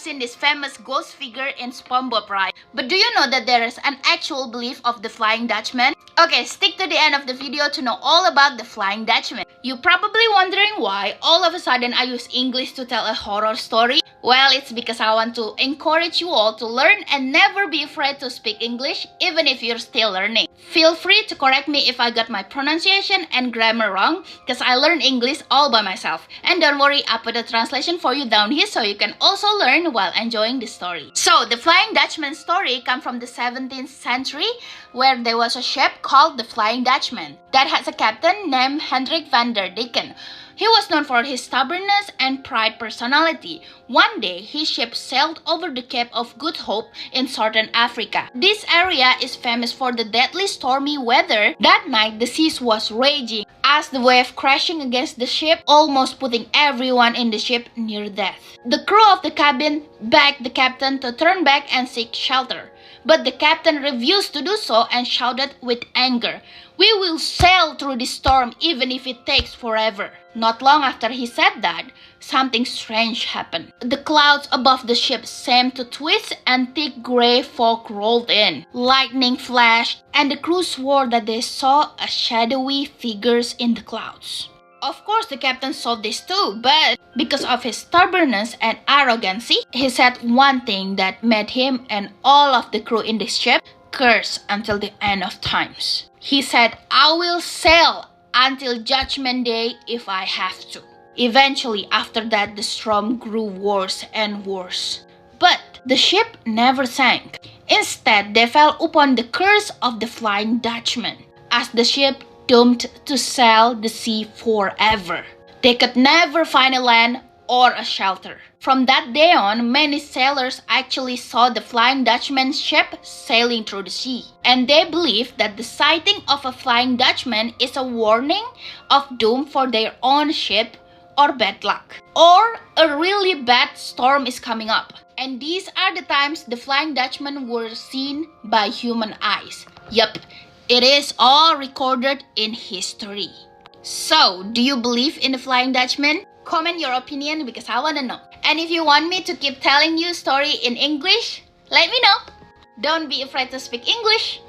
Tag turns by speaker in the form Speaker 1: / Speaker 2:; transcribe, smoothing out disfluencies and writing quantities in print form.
Speaker 1: seen this famous ghost figure in SpongeBob, right? But do you know that there is an actual belief of the Flying Dutchman? Okay, stick to the end of the video to know all about the Flying Dutchman. You're probably wondering why all of a sudden I use English to tell a horror story. Well, it's because I want to encourage you all to learn and never be afraid to speak English, even if you're still learning. Feel free to correct me if I got my pronunciation and grammar wrong, because I learned English all by myself. And don't worry, I put a translation for you down here so you can also learn while enjoying the story. So, the Flying Dutchman story comes from the 17th century, where there was a ship called the Flying Dutchman that has a captain named Hendrik van der Decken. He was known for his stubbornness and pride personality. One day, his ship sailed over the Cape of Good Hope in southern Africa. This area is famous for the deadly stormy weather. That night, the seas was raging as the wave crashing against the ship, almost putting everyone in the ship near death. The crew of the cabin begged the captain to turn back and seek shelter. But the captain refused to do so and shouted with anger, "We will sail through this storm even if it takes forever." Not long after he said that, something strange happened. The clouds above the ship seemed to twist and thick gray fog rolled in. Lightning flashed and the crew swore that they saw a shadowy figures in the clouds. Of course, the captain saw this too, but because of his stubbornness and arrogancy, he said one thing that made him and all of the crew in the ship curse until the end of times. He said, "I will sail until Judgment Day if I have to." Eventually, after that, the storm grew worse and worse. But the ship never sank. Instead, they fell upon the curse of the Flying Dutchman, as the ship doomed to sail the sea forever. They could never find a land or a shelter. From that day on, many sailors actually saw the Flying Dutchman ship sailing through the sea. And they believe that the sighting of a Flying Dutchman is a warning of doom for their own ship or bad luck, or a really bad storm is coming up. And these are the times the Flying Dutchman were seen by human eyes. Yup, it is all recorded in history. So, do you believe in the Flying Dutchman? Comment your opinion because I want to know. And if you want me to keep telling you story in English, let me know. Don't be afraid to speak English.